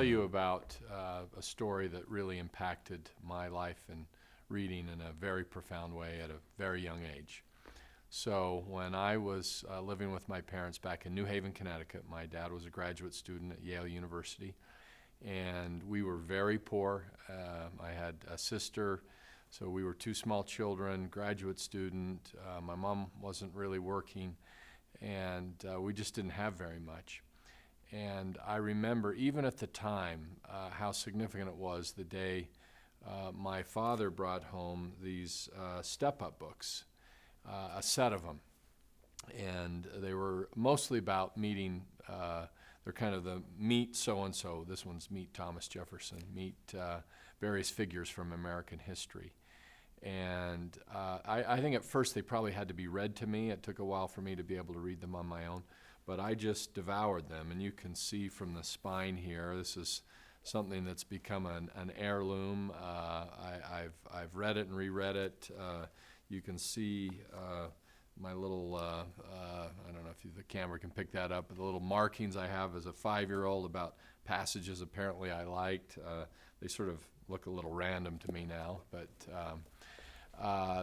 tell you about a story that really impacted my life in reading in a very profound way at a very young age. So when I was living with my parents back in New Haven, Connecticut, my dad was a graduate student at Yale University, and we were very poor. I had a sister, so we were two small children, graduate student. My mom wasn't really working, and we just didn't have very much. And I remember, even at the time, how significant it was the day my father brought home these step-up books, a set of them. And they were mostly about meeting, they're kind of the meet so-and-so. This one's Meet Thomas Jefferson, meet various figures from American history. And I think at first they probably had to be read to me. It took a while for me to be able to read them on my own. But I just devoured them, and you can see from the spine here, this is something that's become an heirloom. I've read it and reread it. You can see my little, I don't know if the camera can pick that up, but the little markings I have as a 5-year-old about passages apparently I liked. They sort of look a little random to me now, but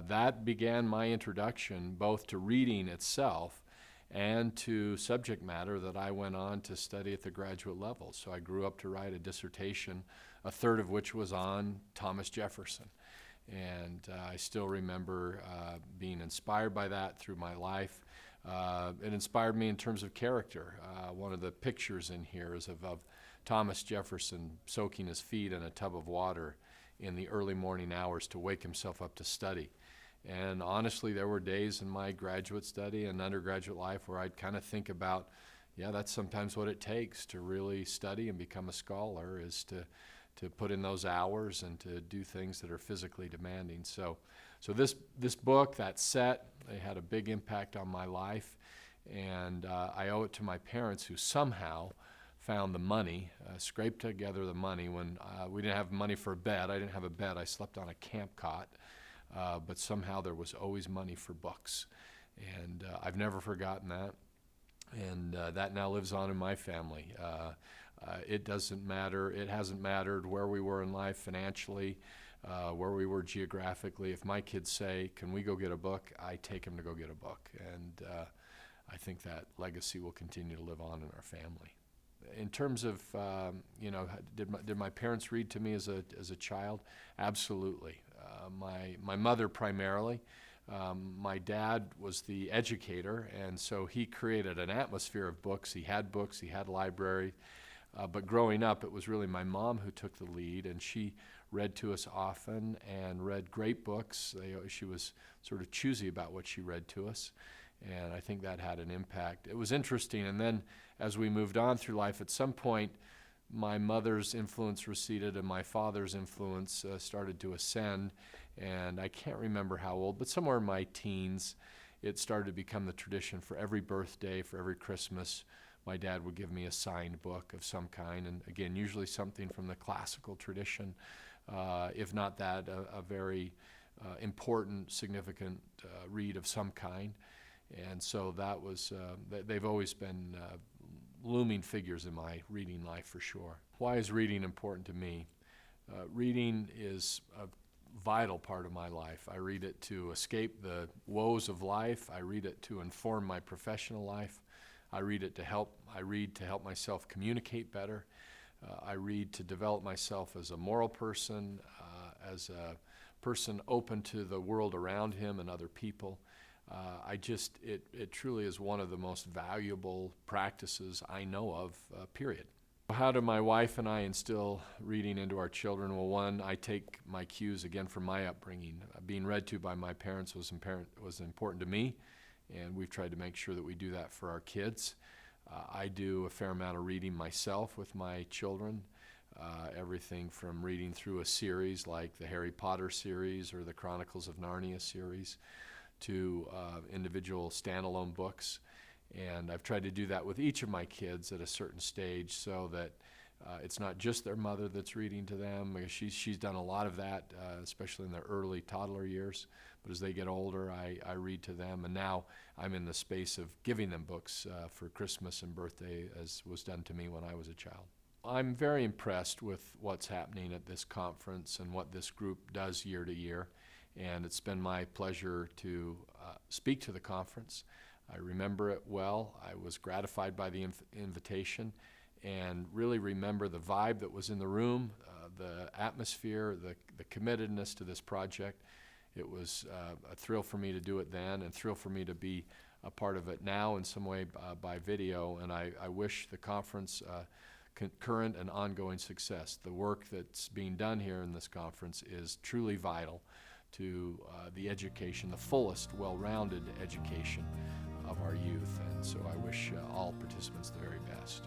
that began my introduction both to reading itself and to subject matter that I went on to study at the graduate level. So I grew up to write a dissertation, a third of which was on Thomas Jefferson. And I still remember being inspired by that through my life. It inspired me in terms of character. One of the pictures in here is of Thomas Jefferson soaking his feet in a tub of water in the early morning hours to wake himself up to study. And honestly, there were days in my graduate study and undergraduate life where I'd kind of think about, yeah, that's sometimes what it takes to really study and become a scholar, is to put in those hours and to do things that are physically demanding. So this book, that set, they had a big impact on my life, and I owe it to my parents, who somehow found the money, scraped together the money when we didn't have money for a bed. I didn't have a bed. I slept on a camp cot. But somehow there was always money for books. And I've never forgotten that. And that now lives on in my family. It doesn't matter. It hasn't mattered where we were in life financially, where we were geographically. If my kids say, "Can we go get a book?" I take them to go get a book. And I think that legacy will continue to live on in our family. In terms of, did my parents read to me as a child? Absolutely. My mother primarily. My dad was the educator, and so he created an atmosphere of books. He had books, he had library. But growing up, it was really my mom who took the lead, and she read to us often and read great books. She was sort of choosy about what she read to us, and I think that had an impact. It was interesting, and then as we moved on through life, at some point, my mother's influence receded and my father's influence started to ascend, and I can't remember how old, but somewhere in my teens, it started to become the tradition for every birthday, for every Christmas, my dad would give me a signed book of some kind, and again, usually something from the classical tradition, if not that, a very important, significant read of some kind. And so that was, they've always been looming figures in my reading life for sure. Why is reading important to me? Reading is a vital part of my life. I read it to escape the woes of life. I read it to inform my professional life. I read to help myself communicate better. I read to develop myself as a moral person, as a person open to the world around him and other people. It truly is one of the most valuable practices I know of, period. How do my wife and I instill reading into our children? Well, one, I take my cues again from my upbringing. Being read to by my parents was important to me, and we've tried to make sure that we do that for our kids. I do a fair amount of reading myself with my children, everything from reading through a series like the Harry Potter series or the Chronicles of Narnia series to individual standalone books. And I've tried to do that with each of my kids at a certain stage so that it's not just their mother that's reading to them. She's done a lot of that, especially in their early toddler years. But as they get older, I read to them. And now I'm in the space of giving them books for Christmas and birthday, as was done to me when I was a child. I'm very impressed with what's happening at this conference and what this group does year to year, and it's been my pleasure to speak to the conference. I remember it well. I was gratified by the invitation and really remember the vibe that was in the room, the atmosphere, the committedness to this project. It was a thrill for me to do it then, and a thrill for me to be a part of it now in some way by video, and I wish the conference current and ongoing success. The work that's being done here in this conference is truly vital to the education, the fullest, well-rounded education of our youth, and so I wish all participants the very best.